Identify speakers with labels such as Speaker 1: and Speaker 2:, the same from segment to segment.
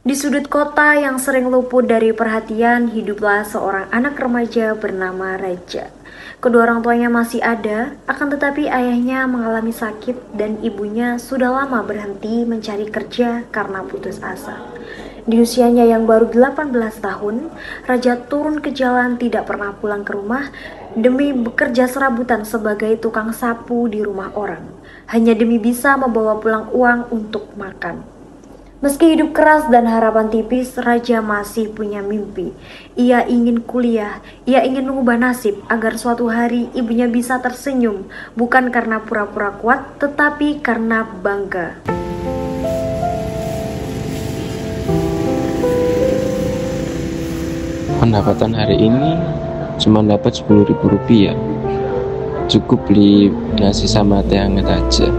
Speaker 1: Di sudut kota yang sering luput dari perhatian, hiduplah seorang anak remaja bernama Raja. Kedua orang tuanya masih ada, akan tetapi ayahnya mengalami sakit dan ibunya sudah lama berhenti mencari kerja karena putus asa. Di usianya yang baru 18 tahun, Raja turun ke jalan tidak pernah pulang ke rumah demi bekerja serabutan sebagai tukang sapu di rumah orang, hanya demi bisa membawa pulang uang untuk makan. Meski hidup keras dan harapan tipis, Raja masih punya mimpi. Ia ingin kuliah, ia ingin mengubah nasib agar suatu hari ibunya bisa tersenyum, bukan karena pura-pura kuat, tetapi karena bangga.
Speaker 2: Pendapatan hari ini cuma dapat 10.000 rupiah. Cukup beli nasi sama teh hangat aja.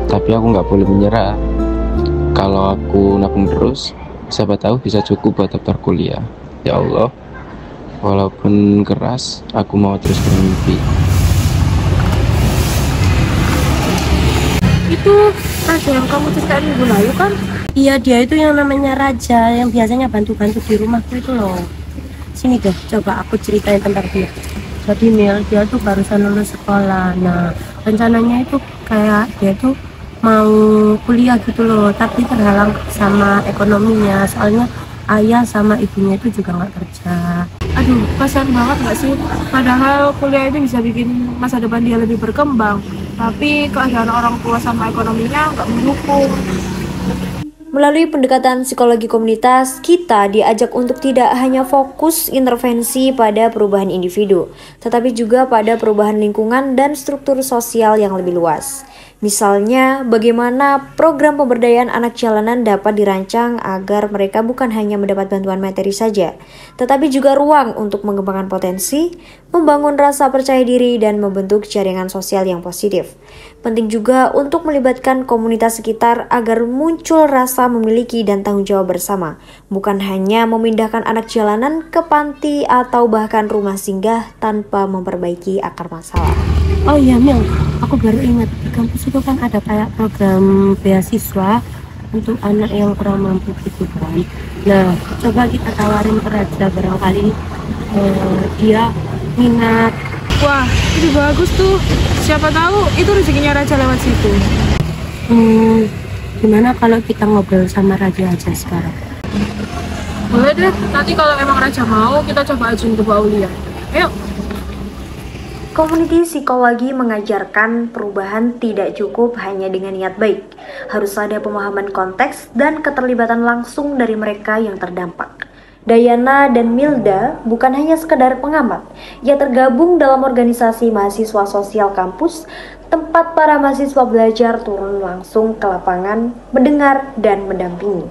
Speaker 2: Tapi aku nggak boleh menyerah. Kalau aku nabung terus, siapa tahu bisa cukup buat daftar kuliah. Ya Allah, walaupun keras, aku mau terus bermimpi.
Speaker 3: Itu Raja yang kamu ceritain Ibu Layu kan? Iya, dia itu yang namanya Raja, yang biasanya bantu-bantu di rumahku itu loh. Sini deh, coba aku ceritain tentang dia. Jadi Mil, dia tuh barusan lulus sekolah. Nah, rencananya itu kayak dia tuh mau kuliah gitu loh, tapi terhalang sama ekonominya. Soalnya ayah sama ibunya itu juga nggak kerja. Aduh, kasihan banget nggak sih? Padahal kuliah itu bisa bikin masa depan dia lebih berkembang. Tapi keadaan orang tua sama ekonominya nggak mendukung.
Speaker 1: Melalui pendekatan psikologi komunitas, kita diajak untuk tidak hanya fokus intervensi pada perubahan individu, tetapi juga pada perubahan lingkungan dan struktur sosial yang lebih luas. Misalnya, bagaimana program pemberdayaan anak jalanan dapat dirancang agar mereka bukan hanya mendapat bantuan materi saja, tetapi juga ruang untuk mengembangkan potensi, membangun rasa percaya diri, dan membentuk jaringan sosial yang positif. Penting juga untuk melibatkan komunitas sekitar agar muncul rasa memiliki dan tanggung jawab bersama, bukan hanya memindahkan anak jalanan ke panti atau bahkan rumah singgah tanpa memperbaiki akar masalah.
Speaker 3: Oh iya Mil, aku baru ingat di kampus itu kan ada kayak program beasiswa untuk anak yang kurang mampu gitu kan. Nah, coba kita tawarin ke Raja, barangkali dia minat.
Speaker 4: Wah, itu bagus tuh. Siapa tahu itu rezekinya Raja lewat situ.
Speaker 3: Gimana kalau kita ngobrol sama Raja aja sekarang?
Speaker 4: Boleh deh, nanti kalau emang Raja mau, kita coba ajuin ke Bu Aulia. Ayo.
Speaker 1: Community psikologi mengajarkan perubahan tidak cukup hanya dengan niat baik. Harus ada pemahaman konteks dan keterlibatan langsung dari mereka yang terdampak. Dayana dan Milda bukan hanya sekedar pengamat. Ia tergabung dalam organisasi mahasiswa sosial kampus, tempat para mahasiswa belajar turun langsung ke lapangan, mendengar dan mendampingi.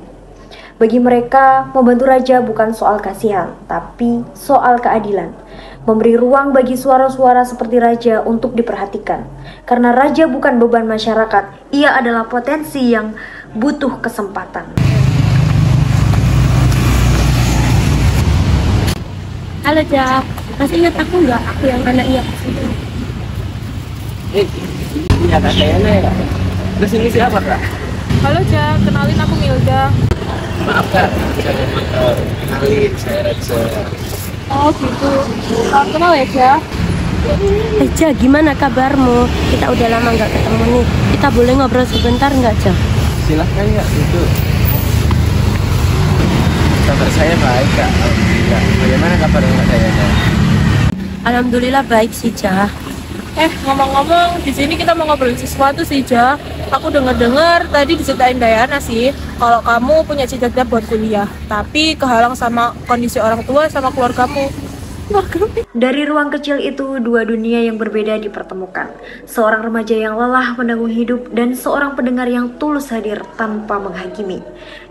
Speaker 1: Bagi mereka, membantu Raja bukan soal kasihan, tapi soal keadilan. Memberi ruang bagi suara-suara seperti Raja untuk diperhatikan. Karena Raja bukan beban masyarakat, ia adalah potensi yang butuh kesempatan.
Speaker 3: Halo Jak, masih ingat aku nggak? Aku yang anak iya kesini.
Speaker 2: Iya kak, kayaknya ya. Terus ini siapa kak?
Speaker 4: Halo Ja, kenalin aku Milda.
Speaker 2: Maaf kak, saya kenalin, saya Raja.
Speaker 4: Oh gitu. Salam kenal ya Ja.
Speaker 3: Ja, gimana kabarmu? Kita udah lama nggak ketemu nih. Kita boleh ngobrol sebentar nggak Ja?
Speaker 2: Silahkan ya, itu. Kabar saya baik kak, alhamdulillah. Bagaimana kabar kak saya?
Speaker 3: Alhamdulillah baik sih Ja.
Speaker 4: Ngomong-ngomong, di sini kita mau ngobrolin sesuatu sih Ja. Aku dengar tadi diceritain Dayana sih, kalau kamu punya cita-cita buat kuliah, tapi kehalang sama kondisi orang tua sama keluargamu.
Speaker 1: Dari ruang kecil itu, dua dunia yang berbeda dipertemukan. Seorang remaja yang lelah menanggung hidup dan seorang pendengar yang tulus hadir tanpa menghakimi.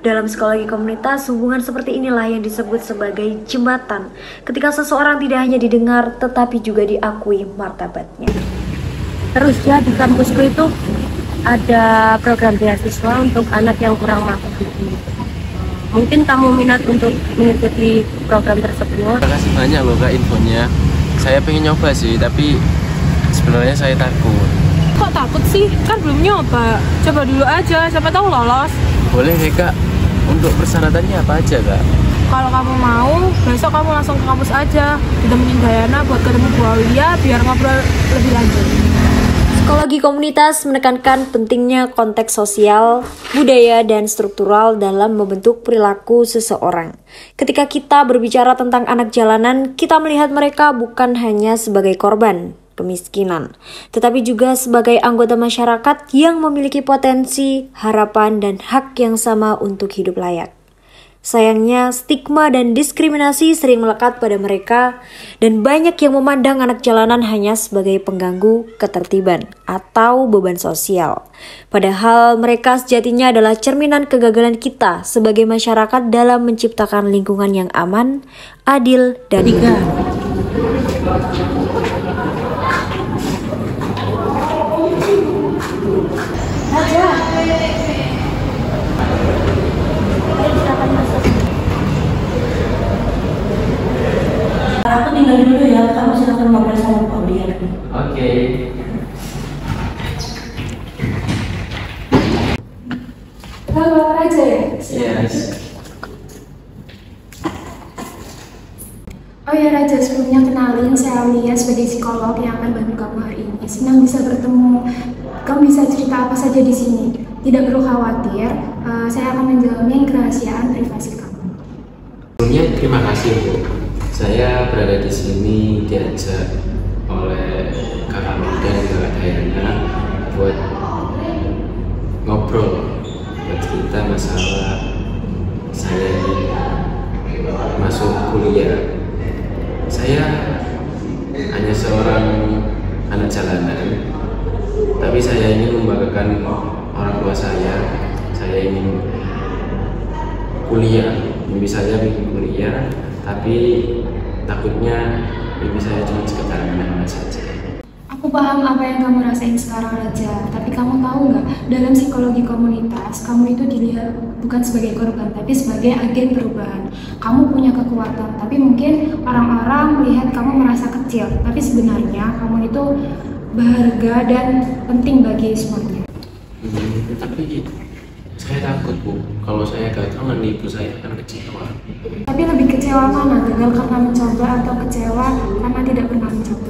Speaker 1: Dalam psikologi komunitas, hubungan seperti inilah yang disebut sebagai jembatan. Ketika seseorang tidak hanya didengar, tetapi juga diakui martabatnya.
Speaker 3: Terus ya, di kampusku itu ada program beasiswa untuk anak yang kurang mampu. Mungkin kamu minat untuk mengikuti program tersebut.
Speaker 2: Terima kasih banyak loh kak infonya. Saya pengen nyoba sih, tapi sebenarnya saya takut.
Speaker 4: Kok takut sih? Kan belum nyoba. Coba dulu aja, siapa tahu lolos.
Speaker 2: Boleh deh kak, Untuk persyaratannya apa aja, Kak?
Speaker 4: Kalau kamu mau, besok kamu langsung ke kampus aja, ditemenin Dayana buat ketemu Bu Aulia biar ngobrol lebih lanjut.
Speaker 1: Psikologi komunitas menekankan pentingnya konteks sosial, budaya, dan struktural dalam membentuk perilaku seseorang. Ketika kita berbicara tentang anak jalanan, kita melihat mereka bukan hanya sebagai korban kemiskinan, tetapi juga sebagai anggota masyarakat yang memiliki potensi, harapan, dan hak yang sama untuk hidup layak. Sayangnya, stigma dan diskriminasi sering melekat pada mereka dan banyak yang memandang anak jalanan hanya sebagai pengganggu ketertiban atau beban sosial. Padahal mereka sejatinya adalah cerminan kegagalan kita sebagai masyarakat dalam menciptakan lingkungan yang aman, adil, dan
Speaker 3: Tiga. Aku tinggal dulu ya, kamu silakan ngobrol sama Pak Aulia.
Speaker 2: Oke.
Speaker 5: Halo, Raja ya?
Speaker 2: Yes.
Speaker 5: Oh ya Raja, sebelumnya kenalin, saya Aulia sebagai psikolog yang akan bantu kamu hari ini. Senang bisa bertemu. Kamu bisa cerita apa saja di sini. Tidak perlu khawatir, saya akan menjamin kerahasiaan privasi kamu.
Speaker 2: Sebelumnya terima kasih, Bu. Saya berada di sini diajak oleh Kakak Mega dan Kakak Dayana buat ngobrol, buat cerita masalah saya ini masuk kuliah. Saya hanya seorang anak jalanan, tapi saya ingin membanggakan orang tua saya. Saya ingin kuliah, mimpi saya ingin kuliah, tapi takutnya mimpi saya cuma sekedar menengah saja.
Speaker 5: Aku paham apa yang kamu rasain sekarang Raja, tapi kamu tahu nggak, dalam psikologi komunitas, kamu itu dilihat bukan sebagai korban, tapi sebagai agen perubahan. Kamu punya kekuatan, tapi mungkin orang-orang melihat kamu merasa kecil, tapi sebenarnya kamu itu berharga dan penting bagi semuanya.
Speaker 2: Tapi saya takut, Bu, kalau saya gagal nanti ibu saya akan kecewa.
Speaker 5: Tapi lebih kecewa mana? Gagal karena mencoba atau kecewa karena tidak pernah mencoba?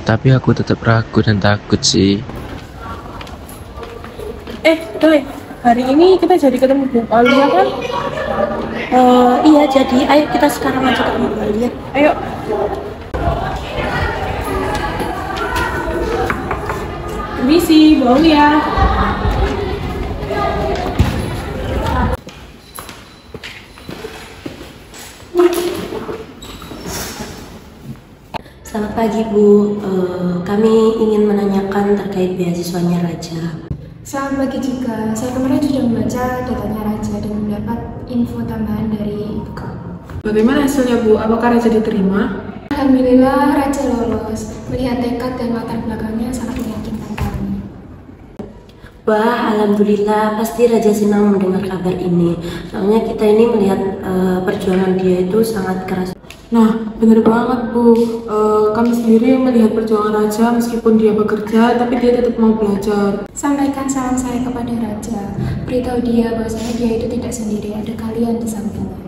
Speaker 2: Tapi aku tetap ragu dan takut sih.
Speaker 4: Doi, hari ini kita jadi ketemu Bu Aulia kan?
Speaker 3: Iya, jadi ayo kita sekarang aja ketemu Bu Aulia.
Speaker 4: Ayo. Permisi, Bu Aulia.
Speaker 3: Selamat pagi Bu, kami ingin menanyakan terkait beasiswanya Raja.
Speaker 5: Selamat pagi juga. Saya kemarin sudah membaca datanya Raja dan mendapat info tambahan dari ibu kamu.
Speaker 4: Bagaimana hasilnya, Bu? Apakah Raja diterima?
Speaker 5: Alhamdulillah Raja lolos. Melihat tekad dan latar belakangnya sangat meyakinkan kami.
Speaker 3: Wah, alhamdulillah, pasti Raja senang mendengar kabar ini. Soalnya kita ini melihat perjuangan dia itu sangat keras.
Speaker 4: Nah, bener banget Bu. Kami sendiri melihat perjuangan Raja meskipun dia bekerja, tapi dia tetap mau belajar.
Speaker 5: Sampaikan salam saya kepada Raja. Beritahu dia bahwasanya dia itu tidak sendiri, ada kalian di sampingnya.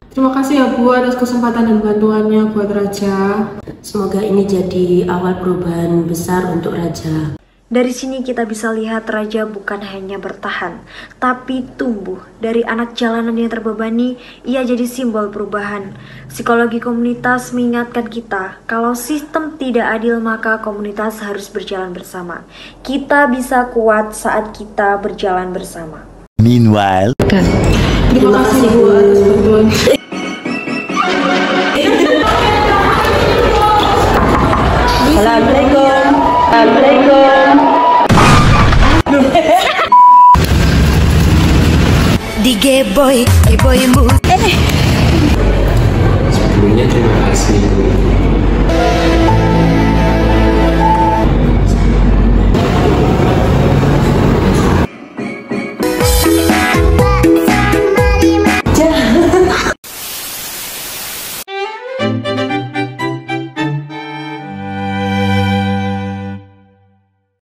Speaker 4: Terima kasih ya Bu atas kesempatan dan bantuannya buat Raja.
Speaker 3: Semoga ini jadi awal perubahan besar untuk Raja.
Speaker 1: Dari sini kita bisa lihat Raja bukan hanya bertahan, tapi tumbuh. Dari anak jalanan yang terbebani, ia jadi simbol perubahan. Psikologi komunitas mengingatkan kita, kalau sistem tidak adil maka komunitas harus berjalan bersama. Kita bisa kuat saat kita berjalan bersama.
Speaker 6: Meanwhile,
Speaker 4: Terima kasih Bu atas bantuannya.
Speaker 3: Assalamualaikum. Assalamualaikum.
Speaker 6: di Geboy mood.
Speaker 2: Sebelumnya terima kasih, Bu.